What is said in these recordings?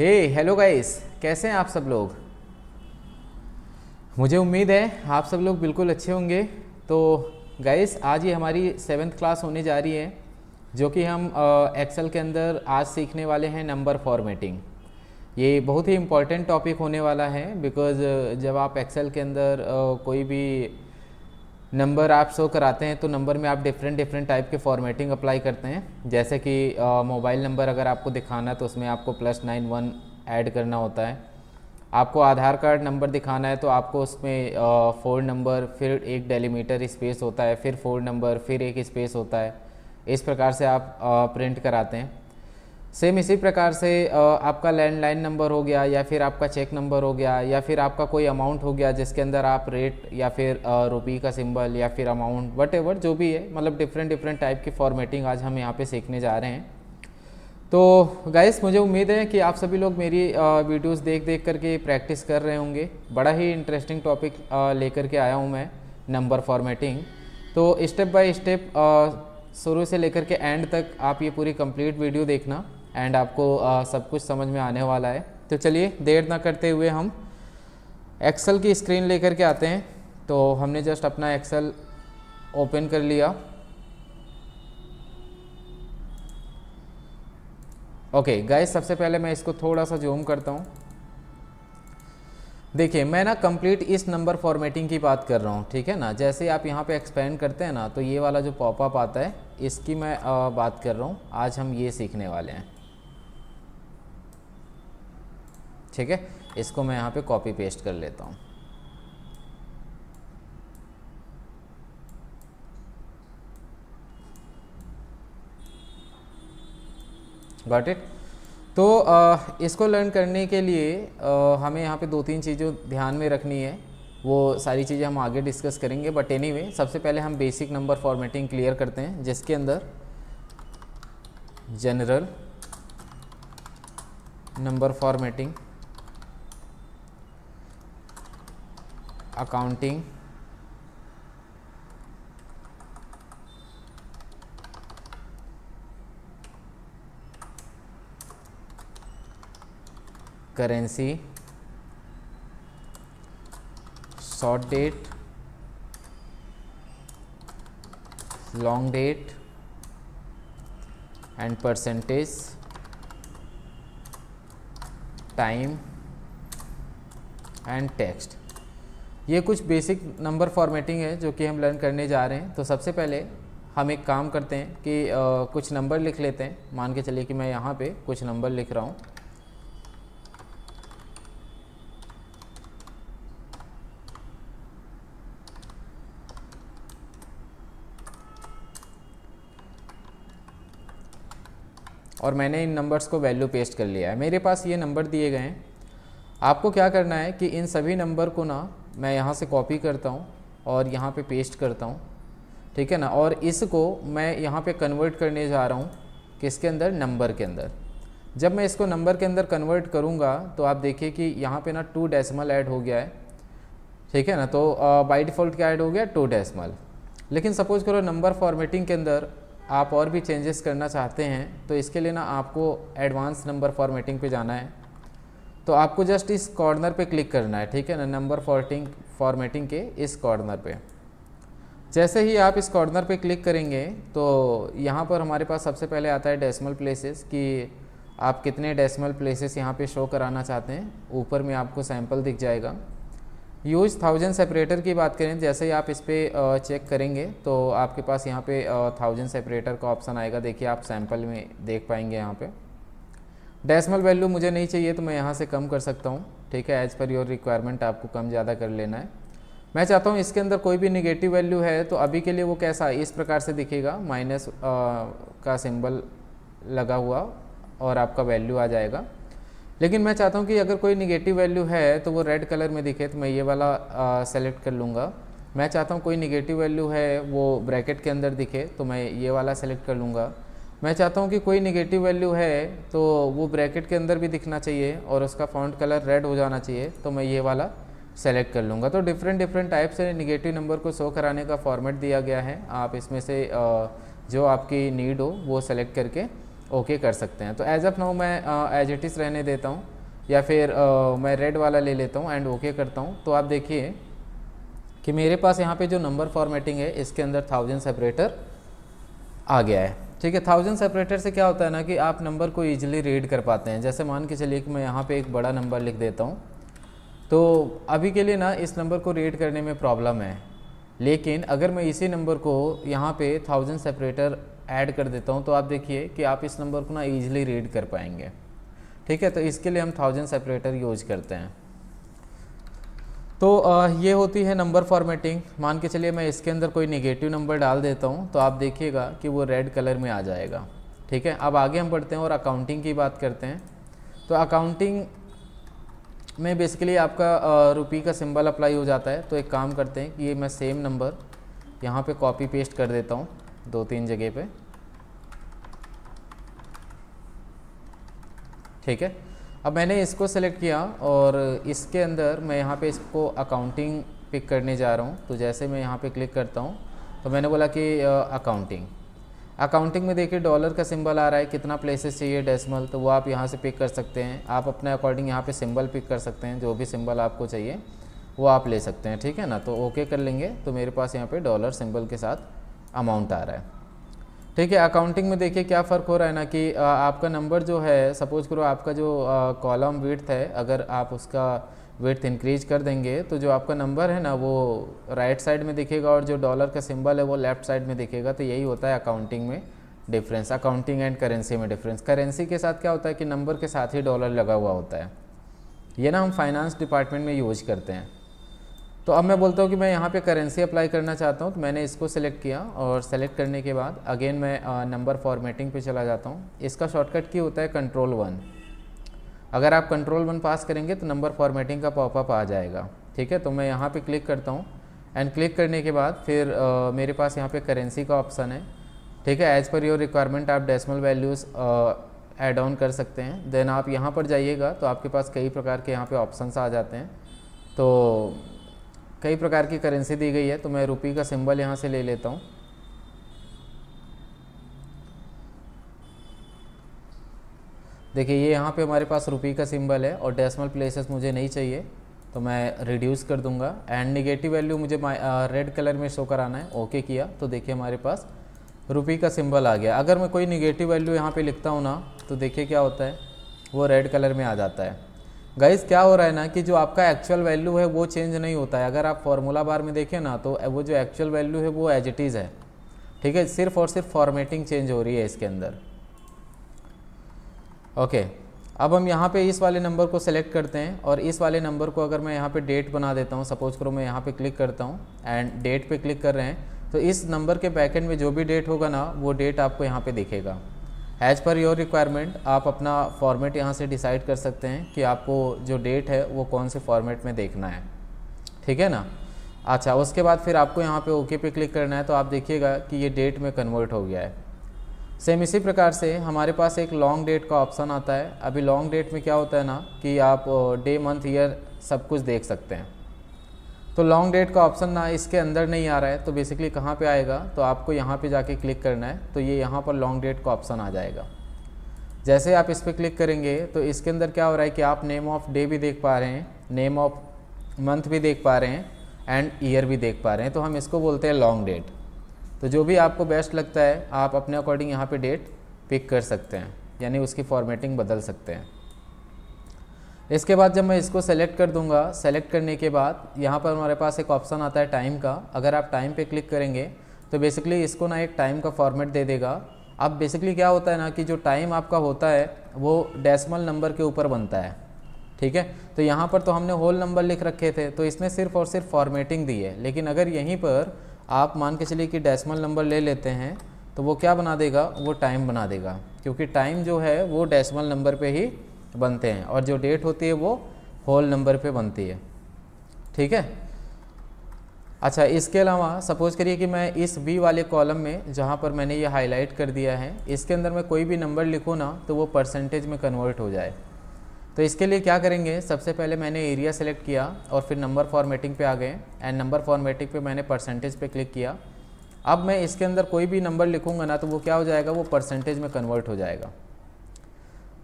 Hello guys, कैसे हैं आप सब लोग। मुझे उम्मीद है आप सब लोग बिल्कुल अच्छे होंगे। तो गाइस, आज ये हमारी 7th क्लास होने जा रही है, जो कि हम एक्सेल के अंदर आज सीखने वाले हैं नंबर फॉर्मेटिंग। ये बहुत ही इम्पॉर्टेंट टॉपिक होने वाला है बिकॉज़ जब आप एक्सेल के अंदर कोई भी नंबर आप शो कराते हैं तो नंबर में आप डिफरेंट डिफरेंट टाइप के फॉर्मेटिंग अप्लाई करते हैं। जैसे कि मोबाइल नंबर अगर आपको दिखाना है तो उसमें आपको +91 ऐड करना होता है। आपको आधार कार्ड नंबर दिखाना है तो आपको उसमें 4 नंबर, फिर एक डेलीमीटर स्पेस होता है, फिर 4 नंबर, फिर एक स्पेस होता है। इस प्रकार से आप प्रिंट कराते हैं। सेम इसी प्रकार से आपका लैंडलाइन नंबर हो गया, या फिर आपका चेक नंबर हो गया, या फिर आपका कोई अमाउंट हो गया जिसके अंदर आप रेट या फिर रुपये का सिंबल या फिर अमाउंट वट जो भी है, मतलब डिफरेंट डिफरेंट टाइप की फॉर्मेटिंग आज हम यहाँ पे सीखने जा रहे हैं। तो गाइस, मुझे उम्मीद है कि आप सभी लोग मेरी वीडियोस देख देख करके प्रैक्टिस कर रहे होंगे। बड़ा ही इंटरेस्टिंग टॉपिक लेकर के आया हूँ मैं, नंबर फॉर्मेटिंग। तो स्टेप बाय स्टेप शुरू से लेकर के एंड तक आप ये पूरी कंप्लीट वीडियो देखना, एंड आपको सब कुछ समझ में आने वाला है। तो चलिए देर ना करते हुए हम एक्सेल की स्क्रीन लेकर के आते हैं। तो हमने जस्ट अपना एक्सेल ओपन कर लिया। ओके गाइस, सबसे पहले मैं इसको थोड़ा सा जूम करता हूँ। देखिए, मैं ना कंप्लीट इस नंबर फॉर्मेटिंग की बात कर रहा हूँ, ठीक है ना। जैसे आप यहाँ पे एक्सपेंड करते हैं ना, तो ये वाला जो पॉपअप आता है इसकी मैं बात कर रहा हूँ। आज हम ये सीखने वाले हैं, ठीक है। इसको मैं यहाँ पे कॉपी पेस्ट कर लेता हूँ। Got it. तो इसको लर्न करने के लिए हमें यहाँ पे 2-3 चीज़ें ध्यान में रखनी है। वो सारी चीज़ें हम आगे डिस्कस करेंगे, बट एनीवे सबसे पहले हम बेसिक नंबर फॉर्मेटिंग क्लियर करते हैं, जिसके अंदर general number formatting, accounting, currency, short date, long date and percentage, time and text. ये कुछ बेसिक नंबर फॉर्मेटिंग है जो कि हम लर्न करने जा रहे हैं। तो सबसे पहले हम एक काम करते हैं कि कुछ नंबर लिख लेते हैं। मान के चलिए कि मैं यहाँ पे कुछ नंबर लिख रहा हूँ। और मैंने इन नंबर्स को वैल्यू पेस्ट कर लिया है। मेरे पास ये नंबर दिए गए हैं। आपको क्या करना है कि इन सभी नंबर को ना मैं यहाँ से कॉपी करता हूँ और यहाँ पे पेस्ट करता हूँ, ठीक है ना। और इसको मैं यहाँ पे कन्वर्ट करने जा रहा हूँ, किसके अंदर, नंबर के अंदर। जब मैं इसको नंबर के अंदर कन्वर्ट करूँगा तो आप देखिए कि यहाँ पे ना 2 डेसिमल ऐड हो गया है, ठीक है ना। तो बाय डिफ़ॉल्ट क्या ऐड हो गया, 2 डेसिमल। लेकिन सपोज़ करो नंबर फॉर्मेटिंग के अंदर आप और भी चेंजेस करना चाहते हैं, तो इसके लिए ना आपको एडवांस नंबर फॉर्मेटिंग पे जाना है। तो आपको जस्ट इस कॉर्नर पे क्लिक करना है, ठीक है ना, नंबर फॉर्मेटिंग के इस कॉर्नर पे। जैसे ही आप इस कॉर्नर पे क्लिक करेंगे तो यहाँ पर हमारे पास सबसे पहले आता है डेसिमल प्लेसेस, कि आप कितने डेसिमल प्लेसेस यहाँ पे शो कराना चाहते हैं। ऊपर में आपको सैंपल दिख जाएगा। यूज 1000 सेपरेटर की बात करें, जैसे ही आप इस पर चेक करेंगे तो आपके पास यहाँ पे 1000 सेपरेटर का ऑप्शन आएगा। देखिए, आप सैंपल में देख पाएंगे यहाँ पे। डेसिमल वैल्यू मुझे नहीं चाहिए तो मैं यहाँ से कम कर सकता हूँ, ठीक है। एज़ पर योर रिक्वायरमेंट आपको कम ज़्यादा कर लेना है। मैं चाहता हूँ इसके अंदर कोई भी निगेटिव वैल्यू है तो अभी के लिए वो कैसा इस प्रकार से दिखेगा, माइनस का सिंबल लगा हुआ और आपका वैल्यू आ जाएगा। लेकिन मैं चाहता हूँ कि अगर कोई निगेटिव वैल्यू है तो वो रेड कलर में दिखे, तो मैं ये वाला सेलेक्ट कर लूँगा। मैं चाहता हूँ कोई निगेटिव वैल्यू है वो ब्रैकेट के अंदर दिखे, तो मैं ये वाला सेलेक्ट कर लूँगा। मैं चाहता हूँ कि कोई निगेटिव वैल्यू है तो वो ब्रैकेट के अंदर भी दिखना चाहिए और उसका फॉन्ट कलर रेड हो जाना चाहिए, तो मैं ये वाला सेलेक्ट कर लूँगा। तो डिफरेंट टाइप से निगेटिव नंबर को शो कराने का फॉर्मेट दिया गया है। आप इसमें से जो आपकी नीड हो वो सेलेक्ट करके ओके कर सकते हैं। तो एज ऑफ नाउ मैं एज इट इज़ रहने देता हूँ। या फिर मैं रेड वाला ले लेता हूँ एंड ओके करता हूँ। तो आप देखिए कि मेरे पास यहाँ पे जो नंबर फॉर्मेटिंग है इसके अंदर 1000 सेपरेटर आ गया है। ठीक है, 1000 सेपरेटर से क्या होता है ना कि आप नंबर को ईजिली रीड कर पाते हैं। जैसे मान के चलिए कि मैं यहाँ पे एक बड़ा नंबर लिख देता हूँ, तो अभी के लिए ना इस नंबर को रीड करने में प्रॉब्लम है, लेकिन अगर मैं इसी नंबर को यहाँ पे 1000 सेपरेटर ऐड कर देता हूँ तो आप देखिए कि आप इस नंबर को ना ईजिली रीड कर पाएंगे। ठीक है, तो इसके लिए हम 1000 सेपरेटर यूज करते हैं। तो ये होती है नंबर फॉर्मेटिंग। मान के चलिए मैं इसके अंदर कोई नेगेटिव नंबर डाल देता हूँ तो आप देखिएगा कि वो रेड कलर में आ जाएगा। ठीक है, अब आगे हम बढ़ते हैं और अकाउंटिंग की बात करते हैं। तो अकाउंटिंग में बेसिकली आपका रुपी का सिंबल अप्लाई हो जाता है। तो एक काम करते हैं कि ये मैं सेम नंबर यहाँ पे कॉपी पेस्ट कर देता हूँ 2-3 जगह पे। ठीक है, अब मैंने इसको सेलेक्ट किया और इसके अंदर मैं यहाँ पे इसको अकाउंटिंग पिक करने जा रहा हूँ। तो जैसे मैं यहाँ पे क्लिक करता हूँ तो मैंने बोला कि अकाउंटिंग में देखिए डॉलर का सिंबल आ रहा है, कितना प्लेसेस चाहिए डेसिमल, तो वो आप यहाँ से पिक कर सकते हैं। आप अपने अकॉर्डिंग यहाँ पे सिंबल पिक कर सकते हैं, जो भी सिंबल आपको चाहिए वो आप ले सकते हैं। ठीक है ना, तो ओके कर लेंगे तो मेरे पास यहाँ पे डॉलर सिंबल के साथ अमाउंट आ रहा है। ठीक है, अकाउंटिंग में देखिए क्या फ़र्क हो रहा है ना कि आपका नंबर जो है, सपोज करो आपका जो कॉलम विड्थ है, अगर आप उसका विड्थ इंक्रीज कर देंगे तो जो आपका नंबर है ना वो राइट साइड में दिखेगा और जो डॉलर का सिंबल है वो लेफ्ट साइड में दिखेगा। तो यही होता है अकाउंटिंग में डिफरेंस, अकाउंटिंग एंड करेंसी में डिफरेंस। करेंसी के साथ क्या होता है कि नंबर के साथ ही डॉलर लगा हुआ होता है। ये ना हम फाइनेंस डिपार्टमेंट में यूज करते हैं। तो अब मैं बोलता हूँ कि मैं यहाँ पे करेंसी अप्लाई करना चाहता हूँ, तो मैंने इसको सेलेक्ट किया और सेलेक्ट करने के बाद अगेन मैं नंबर फॉर्मेटिंग पे चला जाता हूँ। इसका शॉर्टकट की होता है Ctrl+1। अगर आप Ctrl+1 पास करेंगे तो नंबर फॉर्मेटिंग का पॉपअप आ जाएगा। ठीक है, तो मैं यहाँ पे क्लिक करता हूँ एंड क्लिक करने के बाद फिर मेरे पास यहाँ पे करेंसी का ऑप्शन है। ठीक है, एज़ पर योर रिक्वायरमेंट आप डेसिमल वैल्यूज़ ऐड ऑन कर सकते हैं। देन आप यहाँ पर जाइएगा तो आपके पास कई प्रकार के यहाँ पे ऑप्शंस आ जाते हैं। तो कई प्रकार की करेंसी दी गई है, तो मैं रुपी का सिंबल यहाँ से ले लेता हूँ। देखिए ये यहाँ पे हमारे पास रुपी का सिंबल है और डेसिमल प्लेसेस मुझे नहीं चाहिए, तो मैं रिड्यूस कर दूंगा एंड नेगेटिव वैल्यू मुझे रेड कलर में शो कराना है। ओके किया तो देखिए हमारे पास रुपी का सिंबल आ गया। अगर मैं कोई नेगेटिव वैल्यू यहाँ पे लिखता हूँ ना तो देखिए क्या होता है, वो रेड कलर में आ जाता है। गाइस क्या हो रहा है ना कि जो आपका एक्चुअल वैल्यू है वो चेंज नहीं होता है। अगर आप फार्मूला बार में देखें ना तो वो जो एक्चुअल वैल्यू है वो एज इट इज़ है। ठीक है, सिर्फ और सिर्फ फॉर्मेटिंग चेंज हो रही है इसके अंदर। ओके, अब हम यहाँ पे इस वाले नंबर को सेलेक्ट करते हैं और इस वाले नंबर को अगर मैं यहाँ पे डेट बना देता हूँ, सपोज करो मैं यहाँ पे क्लिक करता हूँ एंड डेट पे क्लिक कर रहे हैं, तो इस नंबर के बैकएंड में जो भी डेट होगा ना वो डेट आपको यहाँ पे दिखेगा। एज़ पर योर रिक्वायरमेंट आप अपना फॉर्मेट यहाँ से डिसाइड कर सकते हैं कि आपको जो डेट है वो कौन से फॉर्मेट में देखना है। ठीक है ना, अच्छा उसके बाद फिर आपको यहाँ पे ओके पे क्लिक करना है, तो आप देखिएगा कि ये डेट में कन्वर्ट हो गया है। सेम इसी प्रकार से हमारे पास एक लॉन्ग डेट का ऑप्शन आता है। अभी लॉन्ग डेट में क्या होता है ना कि आप डे मंथ ईयर सब कुछ देख सकते हैं। तो लॉन्ग डेट का ऑप्शन ना इसके अंदर नहीं आ रहा है, तो बेसिकली कहाँ पे आएगा, तो आपको यहाँ पे जाके क्लिक करना है, तो ये यहाँ पर लॉन्ग डेट का ऑप्शन आ जाएगा। जैसे आप इस पर क्लिक करेंगे तो इसके अंदर क्या हो रहा है कि आप नेम ऑफ डे भी देख पा रहे हैं, नेम ऑफ मंथ भी देख पा रहे हैं एंड ईयर भी देख पा रहे हैं। तो हम इसको बोलते हैं लॉन्ग डेट। तो जो भी आपको बेस्ट लगता है आप अपने अकॉर्डिंग यहाँ पे डेट पिक कर सकते हैं, यानी उसकी फॉर्मेटिंग बदल सकते हैं। इसके बाद जब मैं इसको सेलेक्ट कर दूंगा, सेलेक्ट करने के बाद यहाँ पर हमारे पास एक ऑप्शन आता है टाइम का। अगर आप टाइम पे क्लिक करेंगे तो बेसिकली इसको ना एक टाइम का फॉर्मेट दे देगा। अब बेसिकली क्या होता है ना कि जो टाइम आपका होता है वो डेसिमल नंबर के ऊपर बनता है। ठीक है, तो यहाँ पर तो हमने होल नंबर लिख रखे थे, तो इसने सिर्फ और सिर्फ फॉर्मेटिंग दी है। लेकिन अगर यहीं पर आप मान के चलिए कि डेसिमल नंबर ले लेते हैं तो वो क्या बना देगा, वो टाइम बना देगा, क्योंकि टाइम जो है वो डेसिमल नंबर पे ही बनते हैं और जो डेट होती है वो होल नंबर पे बनती है। ठीक है, अच्छा इसके अलावा सपोज करिए कि मैं इस बी वाले कॉलम में जहाँ पर मैंने ये हाईलाइट कर दिया है, इसके अंदर मैं कोई भी नंबर लिखूँ ना तो वो परसेंटेज में कन्वर्ट हो जाए। तो इसके लिए क्या करेंगे, सबसे पहले मैंने एरिया सेलेक्ट किया और फिर नंबर फॉर्मेटिंग पे आ गए एंड नंबर फॉर्मेटिंग पे मैंने परसेंटेज पे क्लिक किया। अब मैं इसके अंदर कोई भी नंबर लिखूंगा ना तो वो क्या हो जाएगा, वो परसेंटेज में कन्वर्ट हो जाएगा।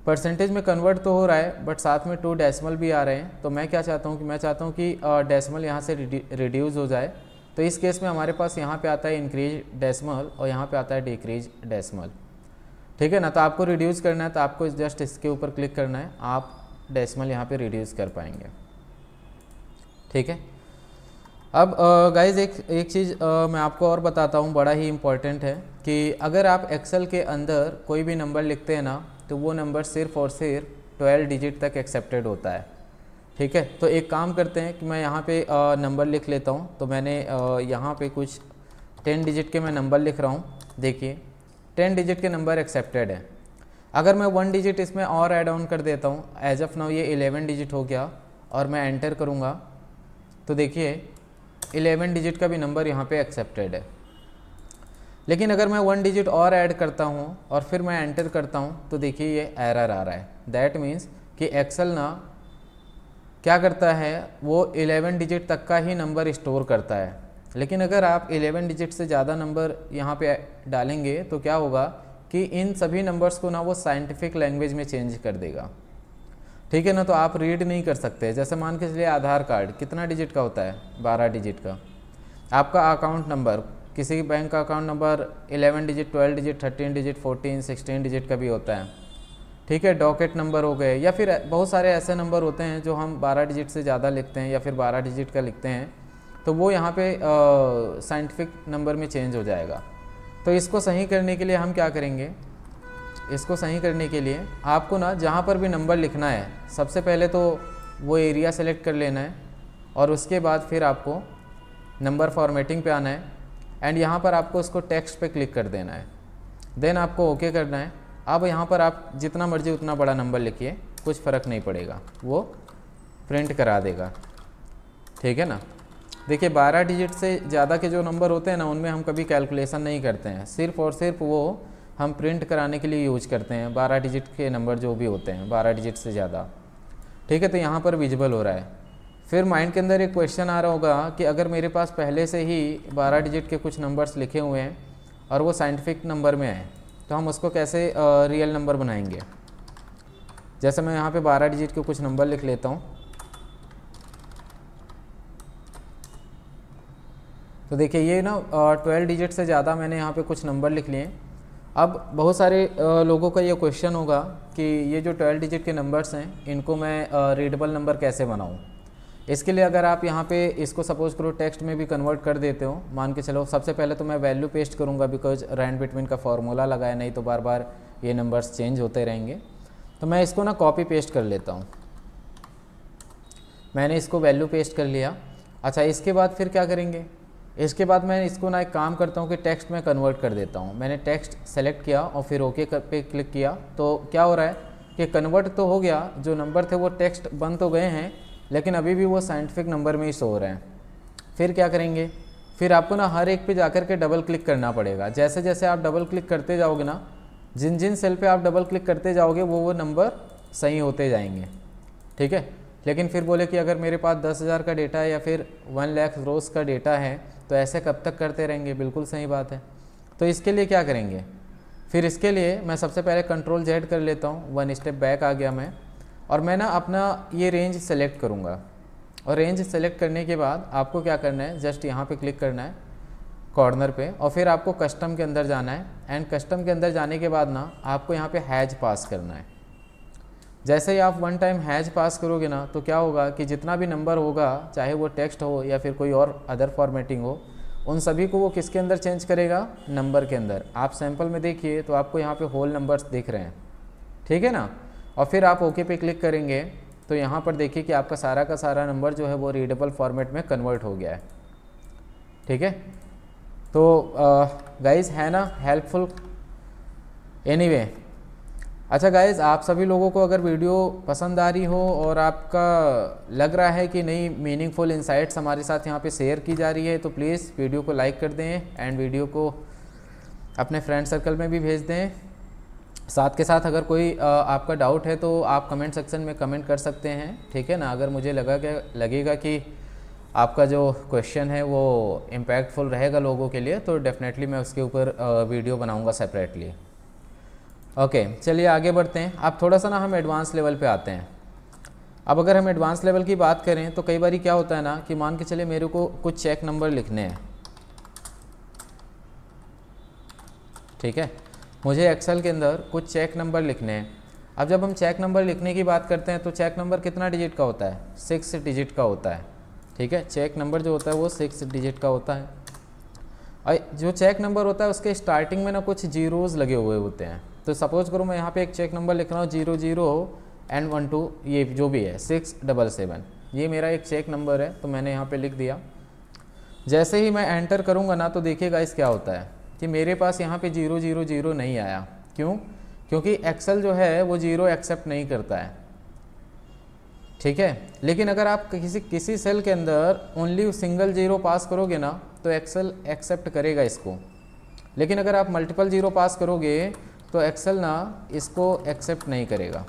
परसेंटेज में कन्वर्ट तो हो रहा है बट साथ में 2 डेसिमल भी आ रहे हैं। तो मैं क्या चाहता हूँ कि मैं चाहता हूँ कि डेसिमल यहाँ से रिड्यूस हो जाए। तो इस केस में हमारे पास यहाँ पे आता है इंक्रीज डेसिमल और यहाँ पे आता है डिक्रीज डेसिमल, ठीक है ना। तो आपको रिड्यूस करना है तो आपको जस्ट इसके ऊपर क्लिक करना है, आप डेसिमल यहाँ पे रिड्यूस कर पाएंगे, ठीक है। अब गाइज एक चीज़ मैं आपको और बताता हूँ, बड़ा ही इम्पॉर्टेंट है कि अगर आप एक्सेल के अंदर कोई भी नंबर लिखते हैं ना तो वो नंबर सिर्फ और सिर्फ 12 डिजिट तक एक्सेप्टेड होता है, ठीक है। तो एक काम करते हैं कि मैं यहाँ पे नंबर लिख लेता हूँ। तो मैंने यहाँ पे कुछ 10 डिजिट के मैं नंबर लिख रहा हूँ। देखिए 10 डिजिट के नंबर एक्सेप्टेड है। अगर मैं 1 डिजिट इसमें और ऐड ऑन कर देता हूँ, एज ऑफ नाउ ये 11 डिजिट हो गया और मैं एंटर करूँगा तो देखिए 11 डिजिट का भी नंबर यहाँ पे एक्सेप्टेड है। लेकिन अगर मैं 1 डिजिट और ऐड करता हूँ और फिर मैं एंटर करता हूँ तो देखिए ये एरर आ रहा है। दैट मीन्स कि एक्सेल ना क्या करता है, वो 11 डिजिट तक का ही नंबर स्टोर करता है। लेकिन अगर आप 11 डिजिट से ज़्यादा नंबर यहाँ पे डालेंगे तो क्या होगा कि इन सभी नंबर्स को ना वो साइंटिफिक लैंग्वेज में चेंज कर देगा, ठीक है ना। तो आप रीड नहीं कर सकते। जैसे मान के चलिए आधार कार्ड कितना डिजिट का होता है, 12 डिजिट का। आपका अकाउंट नंबर, किसी बैंक का account number 11 digit, 12 digit, 13 digit, 14, 16 digit का भी होता है, ठीक है। डॉकेट नंबर हो गए या फिर बहुत सारे ऐसे नंबर होते हैं जो हम 12 डिजिट से ज़्यादा लिखते हैं या फिर 12 डिजिट का लिखते हैं, तो वो यहाँ पे साइंटिफिक नंबर में चेंज हो जाएगा। तो इसको सही करने के लिए हम क्या करेंगे, इसको सही करने के लिए आपको ना जहाँ पर भी नंबर लिखना है सबसे पहले तो वो एरिया सेलेक्ट कर लेना है और उसके बाद फिर आपको नंबर फॉर्मेटिंग पे आना है एंड यहाँ पर आपको उसको टेक्स्ट पे क्लिक कर देना है। देन आपको ओके करना है। अब यहाँ पर आप जितना मर्जी उतना बड़ा नंबर लिखिए, कुछ फ़र्क नहीं पड़ेगा, वो प्रिंट करा देगा, ठीक है ना। देखिए 12 डिजिट से ज़्यादा के जो नंबर होते हैं ना उनमें हम कभी कैलकुलेशन नहीं करते हैं, सिर्फ़ और सिर्फ वो हम प्रिंट कराने के लिए यूज करते हैं। 12 डिजिट के नंबर जो भी होते हैं 12 डिजिट से ज़्यादा, ठीक है। तो यहाँ पर विजिबल हो रहा है। फिर माइंड के अंदर एक क्वेश्चन आ रहा होगा कि अगर मेरे पास पहले से ही 12 डिजिट के कुछ नंबर्स लिखे हुए हैं और वो साइंटिफिक नंबर में आए तो हम उसको कैसे रियल नंबर बनाएंगे। जैसे मैं यहाँ पे 12 डिजिट के कुछ नंबर लिख लेता हूँ। तो देखिए ये ना 12 डिजिट से ज़्यादा मैंने यहाँ पे कुछ नंबर लिख लिए। अब बहुत सारे लोगों का ये क्वेश्चन होगा कि ये जो 12 डिजिट के नंबर्स हैं इनको मैं रीडेबल नंबर कैसे बनाऊँ। इसके लिए अगर आप यहाँ पे इसको सपोज करो टेक्स्ट में भी कन्वर्ट कर देते हो, मान के चलो सबसे पहले तो मैं वैल्यू पेस्ट करूँगा बिकॉज रैंड बिटवीन का फॉर्मूला लगा है, नहीं तो बार बार ये नंबर्स चेंज होते रहेंगे। तो मैं इसको ना कॉपी पेस्ट कर लेता हूँ। मैंने इसको वैल्यू पेस्ट कर लिया। अच्छा इसके बाद फिर क्या करेंगे, इसके बाद मैं इसको ना एक काम करता हूँ कि टेक्स्ट में कन्वर्ट कर देता हूँ। मैंने टेक्स्ट सेलेक्ट किया और फिर ओके पे क्लिक किया तो क्या हो रहा है कि कन्वर्ट तो हो गया, जो नंबर थे वो टेक्स्ट बन तो गए हैं लेकिन अभी भी वो साइंटिफिक नंबर में ही शो हो रहे हैं। फिर क्या करेंगे, फिर आपको ना हर एक पे जाकर के डबल क्लिक करना पड़ेगा। जैसे जैसे आप डबल क्लिक करते जाओगे ना, जिन जिन सेल पे आप डबल क्लिक करते जाओगे वो नंबर सही होते जाएंगे, ठीक है। लेकिन फिर बोले कि अगर मेरे पास 10,000 का डेटा है या फिर 1 लाख रोज़ का डेटा है तो ऐसे कब तक करते रहेंगे, बिल्कुल सही बात है। तो इसके लिए क्या करेंगे, फिर इसके लिए मैं सबसे पहले Ctrl Z कर लेता हूँ, 1 स्टेप बैक आ गया मैं, और मैं ना अपना ये रेंज सेलेक्ट करूँगा। और रेंज सेलेक्ट करने के बाद आपको क्या करना है, जस्ट यहाँ पे क्लिक करना है कॉर्नर पे और फिर आपको कस्टम के अंदर जाना है एंड कस्टम के अंदर जाने के बाद ना आपको यहाँ पे हैज पास करना है। जैसे ही आप 1 टाइम हैज पास करोगे ना तो क्या होगा कि जितना भी नंबर होगा, चाहे वो टेक्स्ट हो या फिर कोई और अदर फॉर्मेटिंग हो, उन सभी को वो किसके अंदर चेंज करेगा, नंबर के अंदर। आप सैंपल में देखिए तो आपको यहाँ पे होल नंबर्स दिख रहे हैं, ठीक है ना। और फिर आप ओके पे क्लिक करेंगे तो यहाँ पर देखिए कि आपका सारा का सारा नंबर जो है वो रीडेबल फॉर्मेट में कन्वर्ट हो गया है, ठीक है। तो गाइज़ है ना हेल्पफुल एनीवे। अच्छा गाइज़, आप सभी लोगों को अगर वीडियो पसंद आ रही हो और आपका लग रहा है कि नई मीनिंगफुल इंसाइट्स हमारे साथ यहाँ पे शेयर की जा रही है तो प्लीज़ वीडियो को लाइक कर दें एंड वीडियो को अपने फ्रेंड सर्कल में भी भेज दें। साथ के साथ अगर कोई आपका डाउट है तो आप कमेंट सेक्शन में कमेंट कर सकते हैं, ठीक है ना। अगर मुझे लगेगा कि आपका जो क्वेश्चन है वो इम्पैक्टफुल रहेगा लोगों के लिए तो डेफिनेटली मैं उसके ऊपर वीडियो बनाऊंगा सेपरेटली। ओके चलिए आगे बढ़ते हैं। अब थोड़ा सा ना हम एडवांस लेवल पे आते हैं। अब अगर हम एडवांस लेवल की बात करें तो कई बार क्या होता है ना कि मान के चलिए मेरे को कुछ चेक नंबर लिखने हैं, ठीक है, मुझे एक्सेल के अंदर कुछ चेक नंबर लिखने हैं। अब जब हम चेक नंबर लिखने की बात करते हैं तो चेक नंबर कितना डिजिट का होता है? 6 डिजिट का होता है, ठीक है। चेक नंबर जो होता है वो 6 डिजिट का होता है। और जो चेक नंबर होता है उसके स्टार्टिंग में ना कुछ जीरोज़ लगे हुए होते हैं। तो सपोज करो मैं यहाँ पे एक चेक नंबर लिख रहा हूँ 00 एंड 12, ये जो भी है 677, ये मेरा एक चेक नंबर है, तो मैंने यहाँ पे लिख दिया। जैसे ही मैं एंटर करूँगा ना तो देखिए गाइस क्या होता है कि मेरे पास यहाँ पे 000 नहीं आया। क्यों? क्योंकि एक्सेल जो है वो 0 एक्सेप्ट नहीं करता है, ठीक है। लेकिन अगर आप किसी सेल के अंदर ओनली सिंगल 0 पास करोगे ना तो एक्सेल एक्सेप्ट करेगा इसको। लेकिन अगर आप मल्टीपल 0 पास करोगे तो एक्सेल ना इसको एक्सेप्ट नहीं करेगा,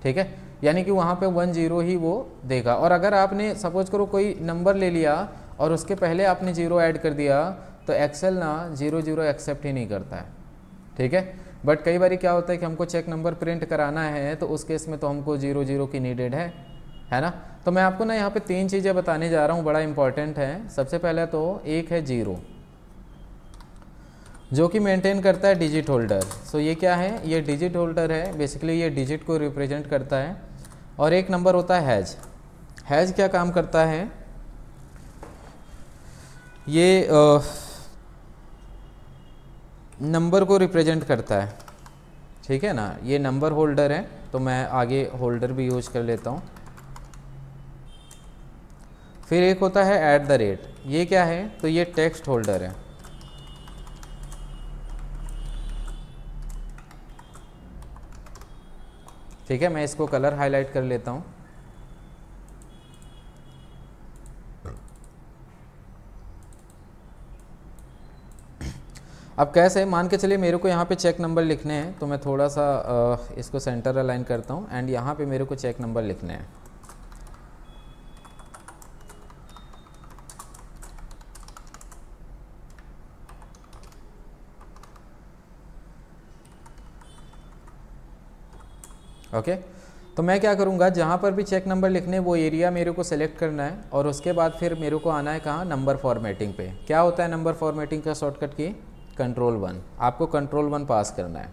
ठीक है। यानी कि वहाँ पे 10 ही वो देगा। और अगर आपने सपोज करो कोई नंबर ले लिया और उसके पहले आपने 0 ऐड कर दिया तो एक्सेल ना 00 एक्सेप्ट ही नहीं करता है, ठीक है। बट कई बार क्या होता है कि हमको चेक नंबर प्रिंट कराना है तो उस केस में तो हमको 00 की नीडेड है ना। तो मैं आपको ना यहाँ पे 3 चीज़ें बताने जा रहा हूँ, बड़ा इंपॉर्टेंट है। सबसे पहले तो एक है 0 जो कि मेंटेन करता है डिजिट होल्डर। सो ये क्या है? ये डिजिट होल्डर है, बेसिकली ये डिजिट को रिप्रेजेंट करता है। और एक नंबर होता है हैज। हैज क्या काम करता है? ये नंबर को रिप्रेजेंट करता है, ठीक है ना। ये नंबर होल्डर है, तो मैं आगे होल्डर भी यूज कर लेता हूँ। फिर एक होता है एट द रेट। ये क्या है? तो ये टेक्स्ट होल्डर है, ठीक है। मैं इसको कलर हाईलाइट कर लेता हूँ। अब कैसे? मान के चलिए मेरे को यहाँ पे चेक नंबर लिखने हैं, तो मैं थोड़ा सा इसको सेंटर अलाइन करता हूँ एंड यहाँ पे मेरे को चेक नंबर लिखने हैं। ओके तो मैं क्या करूँगा, जहाँ पर भी चेक नंबर लिखने वो एरिया मेरे को सेलेक्ट करना है और उसके बाद फिर मेरे को आना है कहाँ? नंबर फॉर्मेटिंग पे। क्या होता है नंबर फॉर्मेटिंग का शॉर्टकट की? कंट्रोल 1। आपको कंट्रोल 1 पास करना है।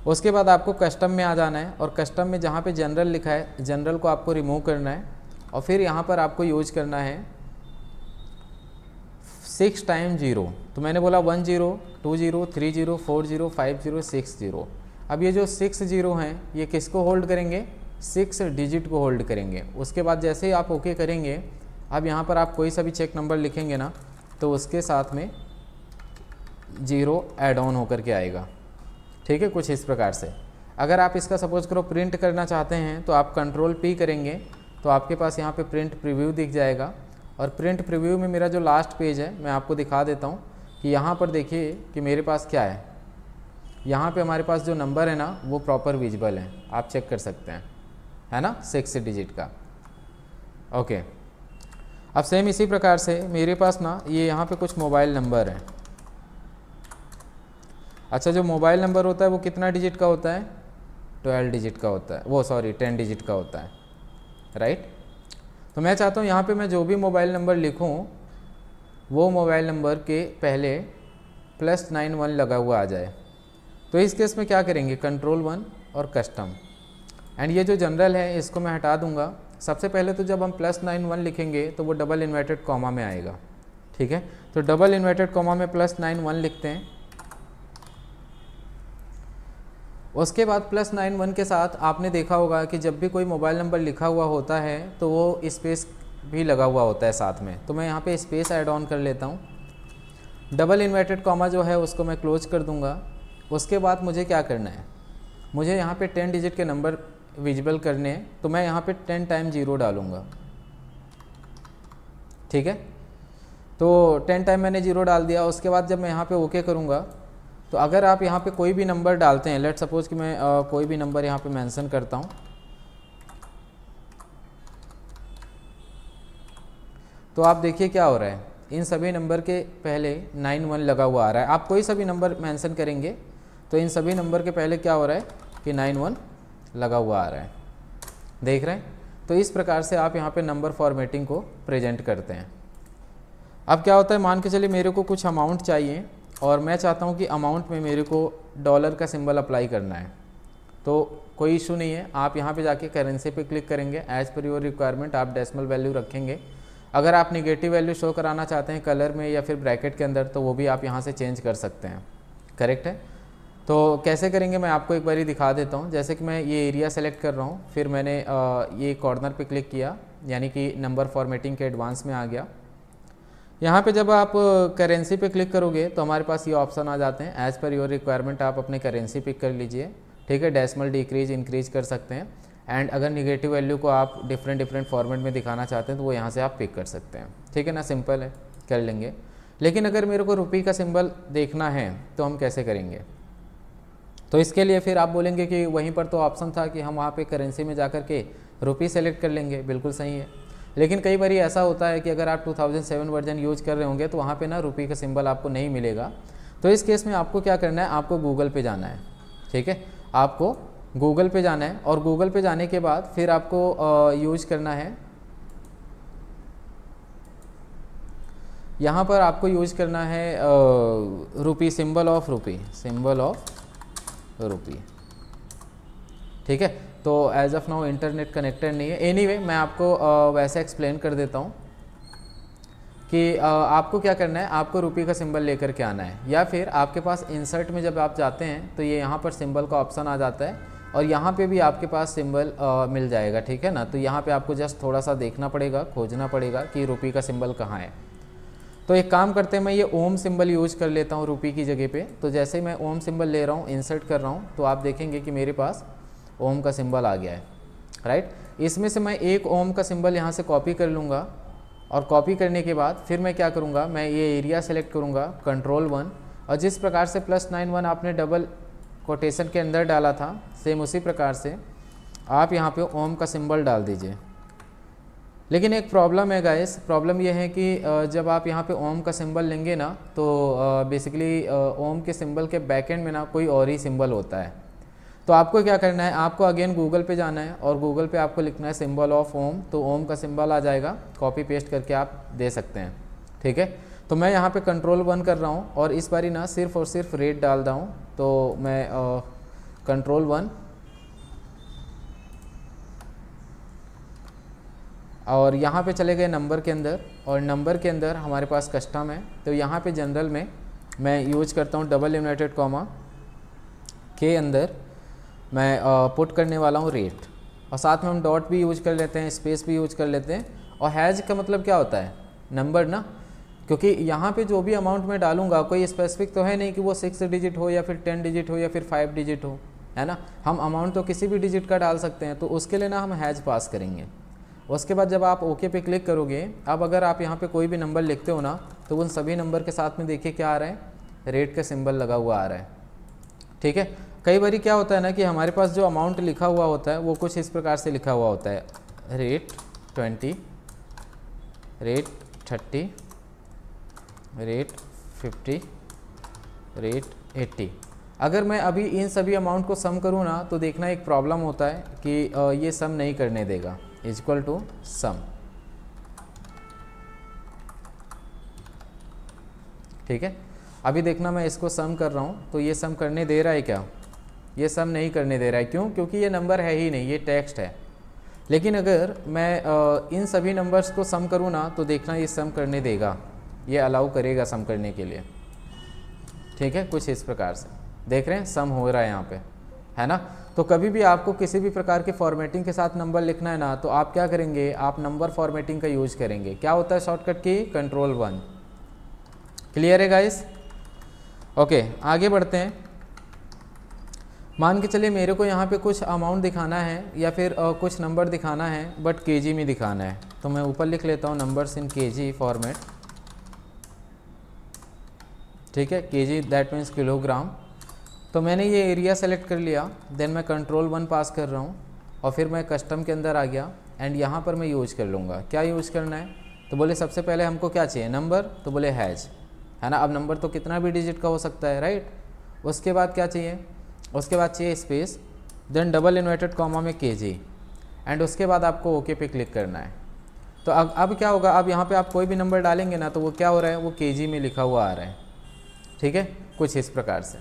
उसके बाद आपको कस्टम में आ जाना है और कस्टम में जहाँ पे जनरल लिखा है, जनरल को आपको रिमूव करना है और फिर यहाँ पर आपको यूज करना है 6 टाइम 0। तो मैंने बोला 10 20 30 40 50 60। अब ये जो 6 0 हैं ये किसको होल्ड करेंगे? 6 डिजिट को होल्ड करेंगे। उसके बाद जैसे ही आप ओके करेंगे, अब यहाँ पर आप कोई सा भी चेक नंबर लिखेंगे ना तो उसके साथ में 0 ऐड ऑन होकर के आएगा, ठीक है। कुछ इस प्रकार से। अगर आप इसका सपोज करो प्रिंट करना चाहते हैं तो आप कंट्रोल P करेंगे तो आपके पास यहाँ पे प्रिंट प्रीव्यू दिख जाएगा। और प्रिंट प्रीव्यू में मेरा जो लास्ट पेज है मैं आपको दिखा देता हूँ कि यहाँ पर देखिए कि मेरे पास क्या है। यहाँ पे हमारे पास जो नंबर है ना वो प्रॉपर विजिबल है, आप चेक कर सकते हैं, है ना, 6 डिजिट का। ओके अब सेम इसी प्रकार से मेरे पास ना ये यहाँ पे कुछ मोबाइल नंबर है। अच्छा जो मोबाइल नंबर होता है वो कितना डिजिट का होता है? 12 डिजिट का होता है, वो सॉरी 10 डिजिट का होता है, राइट। तो मैं चाहता हूँ यहाँ पे मैं जो भी मोबाइल नंबर लिखूँ वो मोबाइल नंबर के पहले +91 लगा हुआ आ जाए। तो इस केस में क्या करेंगे? कंट्रोल 1 और कस्टम एंड ये जो जनरल है इसको मैं हटा दूंगा। सबसे पहले तो जब हम +91 लिखेंगे तो वो डबल इन्वर्टेड कॉमा में आएगा, ठीक है। तो डबल इन्वर्टेड कॉमा में +91 लिखते हैं। उसके बाद +91 के साथ आपने देखा होगा कि जब भी कोई मोबाइल नंबर लिखा हुआ होता है तो वो स्पेस भी लगा हुआ होता है साथ में। तो मैं यहाँ पे स्पेस ऐड ऑन कर लेता हूँ। डबल इन्वर्टेड कॉमा जो है उसको मैं क्लोज कर दूँगा। उसके बाद मुझे क्या करना है? मुझे यहाँ पे 10 डिजिट के नंबर विजिबल करने हैं, तो मैं यहाँ पे 10 टाइम 0 डालूँगा, ठीक है। तो 10 टाइम मैंने 0 डाल दिया। उसके बाद जब मैं यहाँ पे ओके करूँगा तो अगर आप यहाँ पे कोई भी नंबर डालते हैं, लेट सपोज कि मैं कोई भी नंबर यहाँ पे मेंशन करता हूँ, तो आप देखिए क्या हो रहा है इन सभी नंबर के पहले 91 लगा हुआ आ रहा है। आप कोई सा भी नंबर मेंशन करेंगे तो इन सभी नंबर के पहले क्या हो रहा है कि 91 लगा हुआ आ रहा है, देख रहे हैं। तो इस प्रकार से आप यहाँ पे नंबर फॉर्मेटिंग को प्रेजेंट करते हैं। अब क्या होता है, मान के चलिए मेरे को कुछ अमाउंट चाहिए और मैं चाहता हूँ कि अमाउंट में मेरे को डॉलर का सिंबल अप्लाई करना है, तो कोई इशू नहीं है। आप यहाँ पे जाके करेंसी पे क्लिक करेंगे, एज पर योर रिक्वायरमेंट आप डेसिमल वैल्यू रखेंगे। अगर आप निगेटिव वैल्यू शो कराना चाहते हैं कलर में या फिर ब्रैकेट के अंदर, तो वो भी आप यहाँ से चेंज कर सकते हैं, करेक्ट है। तो कैसे करेंगे मैं आपको एक बारी दिखा देता हूँ। जैसे कि मैं ये एरिया सेलेक्ट कर रहा हूँ, फिर मैंने ये कॉर्नर पे क्लिक किया, यानी कि नंबर फॉर्मेटिंग के एडवांस में आ गया। यहाँ पे जब आप करेंसी पे क्लिक करोगे तो हमारे पास ये ऑप्शन आ जाते हैं, एज़ पर योर रिक्वायरमेंट आप अपने करेंसी पिक कर लीजिए, ठीक है। डेसिमल डिक्रीज इंक्रीज कर सकते हैं, एंड अगर निगेटिव वैल्यू को आप डिफरेंट फॉर्मेट में दिखाना चाहते हैं तो वो यहाँ से आप पिक कर सकते हैं, ठीक है ना। सिंपल है, कर लेंगे। लेकिन अगर मेरे को रुपये का सिंबल देखना है तो हम कैसे करेंगे? तो इसके लिए फिर आप बोलेंगे कि वहीं पर तो ऑप्शन था कि हम वहाँ पे करेंसी में जा कर के रुपये सेलेक्ट कर लेंगे, बिल्कुल सही है। लेकिन कई बार ऐसा होता है कि अगर आप 2007 वर्जन यूज कर रहे होंगे तो वहाँ पे ना रुपये का सिंबल आपको नहीं मिलेगा। तो इस केस में आपको क्या करना है, आपको गूगल पे जाना है, ठीक है। आपको गूगल पे जाना है और गूगल पे जाने के बाद फिर आपको यूज करना है, यहाँ पर आपको यूज करना है rupee, symbol of rupee, symbol of rupee, ठीक है। तो as of now internet connected नहीं है। एनीवे मैं आपको वैसे एक्सप्लेन कर देता हूँ कि आपको क्या करना है, आपको रुपये का सिंबल लेकर के आना है, या फिर आपके पास इंसर्ट में जब आप जाते हैं तो ये यहाँ पर सिंबल का ऑप्शन आ जाता है और यहाँ पे भी आपके पास सिंबल मिल जाएगा, ठीक है ना। तो यहाँ पे आपको जस्ट थोड़ा सा देखना पड़ेगा, खोजना पड़ेगा कि रुपये का सिंबल कहाँ है। तो एक काम करते हैं, मैं ये ओम सिंबल यूज कर लेता हूँ रुपये की जगह पे। तो जैसे मैं ओम सिंबल ले रहा हूँ, इंसर्ट कर रहा हूँ, तो आप देखेंगे कि मेरे पास ओम का सिंबल आ गया है, राइट। इसमें से मैं एक ओम का सिंबल यहाँ से कॉपी कर लूँगा और कॉपी करने के बाद फिर मैं क्या करूँगा, मैं ये एरिया सेलेक्ट करूँगा, Ctrl+1, और जिस प्रकार से +91 आपने डबल कोटेशन के अंदर डाला था, सेम उसी प्रकार से आप यहाँ पे ओम का सिंबल डाल दीजिए। लेकिन एक प्रॉब्लम है गाइस, प्रॉब्लम ये है कि जब आप यहाँ पे ओम का सिंबल लेंगे ना तो बेसिकली ओम के सिंबल के बैक एंड में ना कोई और ही सिंबल होता है। तो आपको क्या करना है, आपको अगेन गूगल पे जाना है और गूगल पे आपको लिखना है सिंबल ऑफ ओम, तो ओम का सिंबल आ जाएगा, कॉपी पेस्ट करके आप दे सकते हैं, ठीक है। तो मैं यहाँ पे Ctrl+1 कर रहा हूँ और इस बारी ना सिर्फ और सिर्फ रेट डाल रहा हूँ। तो मैं Ctrl+1 और यहाँ पे चले गए नंबर के अंदर, और नंबर के अंदर हमारे पास कस्टम है। तो यहाँ पे जनरल में मैं यूज करता हूँ डबल इन्वर्टेड कॉमा के अंदर मैं पुट करने वाला हूँ रेट, और साथ में हम डॉट भी यूज कर लेते हैं, स्पेस भी यूज कर लेते हैं। और हैज का मतलब क्या होता है, नंबर ना, क्योंकि यहाँ पे जो भी अमाउंट मैं डालूंगा कोई स्पेसिफिक तो है नहीं कि वो 6 डिजिट हो या फिर 10 डिजिट हो या फिर 5 डिजिट हो, है ना। हम अमाउंट तो किसी भी डिजिट का डाल सकते हैं, तो उसके लिए ना हम हैज पास करेंगे। उसके बाद जब आप ओके पे क्लिक करोगे, अब अगर आप यहाँ पे कोई भी नंबर लिखते हो ना तो उन सभी नंबर के साथ में देखिए क्या आ रहा है, रेट का सिंबल लगा हुआ आ रहा है, ठीक है। कई बार क्या होता है ना कि हमारे पास जो अमाउंट लिखा हुआ होता है वो कुछ इस प्रकार से लिखा हुआ होता है, रेट 20, रेट 30, रेट 50, रेट 80। अगर मैं अभी इन सभी अमाउंट को सम करूँ ना तो देखना एक प्रॉब्लम होता है कि ये सम नहीं करने देगा, इक्वल टू सम, ठीक है। अभी देखना मैं इसको सम कर रहा हूँ तो ये सम करने दे रहा है क्या, ये सम नहीं करने दे रहा है। क्यों? क्योंकि ये नंबर है ही नहीं, ये टेक्स्ट है। लेकिन अगर मैं इन सभी नंबर्स को सम करूँ ना तो देखना ये सम करने देगा, ये अलाउ करेगा सम करने के लिए, ठीक है। कुछ इस प्रकार से देख रहे हैं सम हो रहा है यहाँ पे, है ना। तो कभी भी आपको किसी भी प्रकार के फॉर्मेटिंग के साथ नंबर लिखना है ना तो आप क्या करेंगे, आप नंबर फॉर्मेटिंग का यूज करेंगे। क्या होता है शॉर्टकट की, Ctrl+1। क्लियर है गाइस? ओके, आगे बढ़ते हैं। मान के चलिए मेरे को यहाँ पे कुछ अमाउंट दिखाना है या फिर कुछ नंबर दिखाना है बट केजी में दिखाना है, तो मैं ऊपर लिख लेता हूँ नंबर्स इन केजी फॉर्मेट, ठीक है। KG that means kilogram. तो मैंने ये एरिया सेलेक्ट कर लिया, देन मैं Ctrl+1 पास कर रहा हूँ और फिर मैं कस्टम के अंदर आ गया एंड यहाँ पर मैं यूज कर लूँगा। क्या यूज करना है, तो बोले सबसे पहले हमको क्या चाहिए, नंबर, तो बोले हैज, है ना। अब नंबर तो कितना भी डिजिट का हो सकता है, राइट। उसके बाद क्या चाहिए, उसके बाद चाहिए space, then double inverted comma में केजी, एंड उसके बाद आपको ओके पे क्लिक करना है। तो अब क्या होगा, अब यहाँ पे आप कोई भी नंबर डालेंगे ना तो वो क्या हो रहा है, वो केजी में लिखा हुआ आ रहा है, ठीक है, कुछ इस प्रकार से।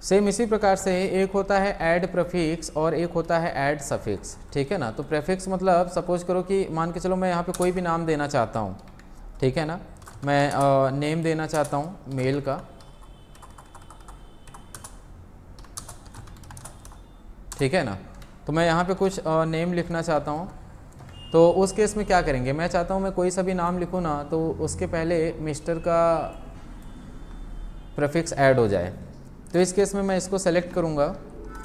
सेम इसी प्रकार से एक होता है ऐड प्रीफिक्स और एक होता है ऐड सफिक्स, ठीक है ना। तो प्रीफिक्स मतलब सपोज करो कि मान के चलो मैं यहाँ पे कोई भी नाम देना चाहता हूँ, ठीक है ना, मैं नेम देना चाहता हूँ मेल का, ठीक है ना। तो मैं यहाँ पे कुछ नेम लिखना चाहता हूँ, तो उस केस में क्या करेंगे, मैं चाहता हूँ मैं कोई सा भी नाम लिखूँ ना तो उसके पहले मिस्टर का प्रीफिक्स ऐड हो जाए। तो इस केस में मैं इसको सेलेक्ट करूँगा,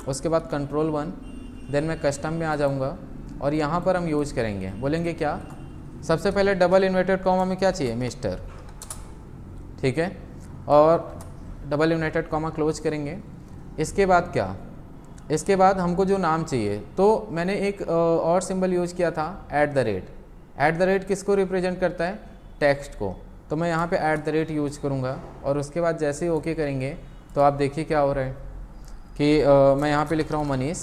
उसके बाद Ctrl+1, देन मैं कस्टम में आ जाऊँगा और यहाँ पर हम यूज करेंगे, बोलेंगे क्या, सबसे पहले डबल इन्वर्टेड कॉमा में क्या चाहिए, मिस्टर, ठीक है, और डबल इन्वर्टेड कॉमा क्लोज करेंगे। इसके बाद क्या, इसके बाद हमको जो नाम चाहिए, तो मैंने एक और सिंबल यूज किया था @ ऐट द रेट किसको रिप्रेजेंट करता है, टेक्स्ट को। तो मैं यहाँ पे @ यूज करूँगा और उसके बाद जैसे ही ओके करेंगे तो आप देखिए क्या हो रहा है कि मैं यहाँ पे लिख रहा हूँ मनीष,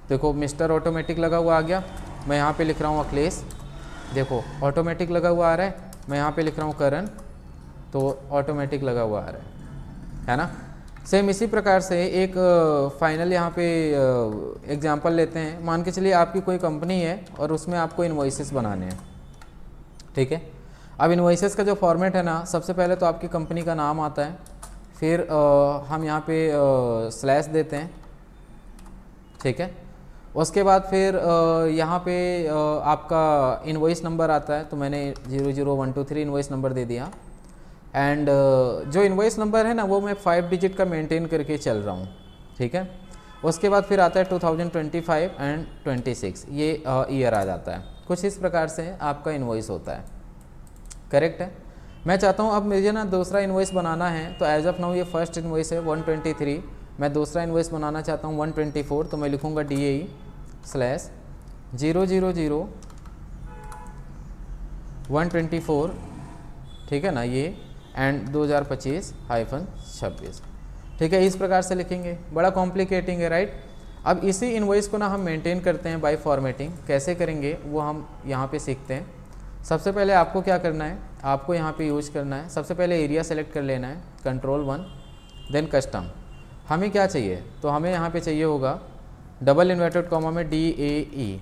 देखो मिस्टर ऑटोमेटिक लगा हुआ आ गया। मैं यहाँ पे लिख रहा हूँ अखिलेश, देखो ऑटोमेटिक लगा हुआ आ रहा है। मैं यहाँ पे लिख रहा हूँ करण, तो ऑटोमेटिक लगा हुआ आ रहा है ना। सेम इसी प्रकार से एक फाइनल यहाँ पे एग्जांपल लेते हैं। मान के चलिए आपकी कोई कंपनी है और उसमें आपको इन्वॉइसेस बनाने हैं, ठीक है। अब इन्वॉइसेस का जो फॉर्मेट है ना, सबसे पहले तो आपकी कंपनी का नाम आता है, फिर हम यहाँ पे स्लैश देते हैं, ठीक है। उसके बाद फिर यहाँ पे आपका इन्वॉइस नंबर आता है, तो मैंने 00123 इन्वॉइस नंबर दे दिया। एंड जो इन्वॉइस नंबर है ना वो मैं 5 डिजिट का मेंटेन करके चल रहा हूँ, ठीक है। उसके बाद फिर आता है 2025 एंड 26, ये ईयर आ जाता है। कुछ इस प्रकार से आपका इन्वॉइस होता है, करेक्ट है। मैं चाहता हूँ अब मुझे ना दूसरा इन्वॉइस बनाना है, तो एज ऑफ नाउ ये फर्स्ट इन्वॉइस है 123, मैं दूसरा इन्वॉइस बनाना चाहता हूँ 124, तो मैं लिखूँगा DAE/000/124, ठीक है ना, ये एंड 2025-26, ठीक है। इस प्रकार से लिखेंगे, बड़ा कॉम्प्लिकेटिंग है, राइट। अब इसी इन्वॉइस को ना हम मेंटेन करते हैं बाय फॉर्मेटिंग, कैसे करेंगे वो हम यहाँ पे सीखते हैं। सबसे पहले आपको क्या करना है, आपको यहाँ पे यूज करना है, सबसे पहले एरिया सेलेक्ट कर लेना है, Ctrl+1, देन कस्टम। हमें क्या चाहिए, तो हमें यहाँ पे चाहिए होगा डबल इन्वर्टेड कॉमा में DAE,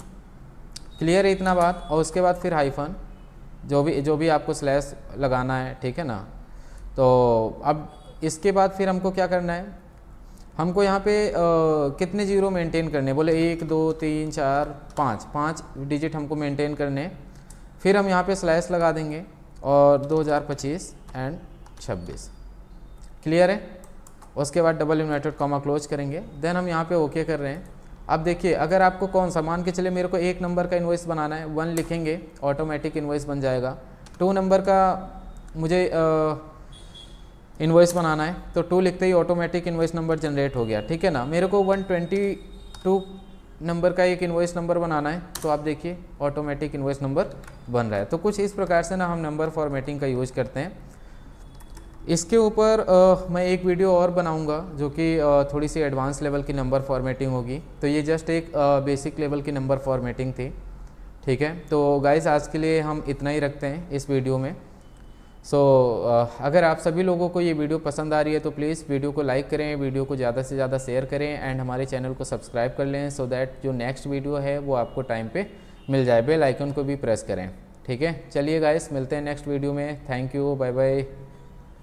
क्लियर है इतना बात। और उसके बाद फिर हाइफन, जो भी आपको स्लैश लगाना है, ठीक है ना। तो अब इसके बाद फिर हमको क्या करना है, हमको यहाँ पे कितने जीरो मेंटेन करने, बोले 1 2 3 4 5 डिजिट हमको मेंटेन करने। फिर हम यहाँ पे स्लैश लगा देंगे और 2025 एंड 26, क्लियर है। उसके बाद डबल इन्वर्टेड कॉमा क्लोज करेंगे, देन हम यहाँ पे ओके कर रहे हैं। अब देखिए, अगर आपको कौन सा, मान के चले मेरे को 1 नंबर का इन्वॉइस बनाना है, 1 लिखेंगे ऑटोमेटिक इन्वॉइस बन जाएगा। 2 नंबर का मुझे इन्वॉइस बनाना है, तो 2 लिखते ही ऑटोमेटिक इन्वॉइस नंबर जनरेट हो गया, ठीक है ना। मेरे को 122 नंबर का एक इन्वॉइस नंबर बनाना है, तो आप देखिए ऑटोमेटिक इन्वॉइस नंबर बन रहा है। तो कुछ इस प्रकार से ना हम नंबर फॉर्मेटिंग का यूज करते हैं। इसके ऊपर मैं एक वीडियो और बनाऊंगा जो कि थोड़ी सी एडवांस लेवल की नंबर फॉर्मेटिंग होगी। तो ये जस्ट एक बेसिक लेवल की नंबर फॉर्मेटिंग थी, ठीक है। तो गाइस आज के लिए हम इतना ही रखते हैं इस वीडियो में। सो अगर आप सभी लोगों को ये वीडियो पसंद आ रही है तो प्लीज़ वीडियो को लाइक करें, वीडियो को ज़्यादा से ज़्यादा शेयर करें एंड हमारे चैनल को सब्सक्राइब कर लें, सो दैट जो नेक्स्ट वीडियो है वो आपको टाइम पे मिल जाए। बेल आइकन को भी प्रेस करें, ठीक है। चलिए गाइस, मिलते हैं नेक्स्ट वीडियो में। Thank you, bye bye.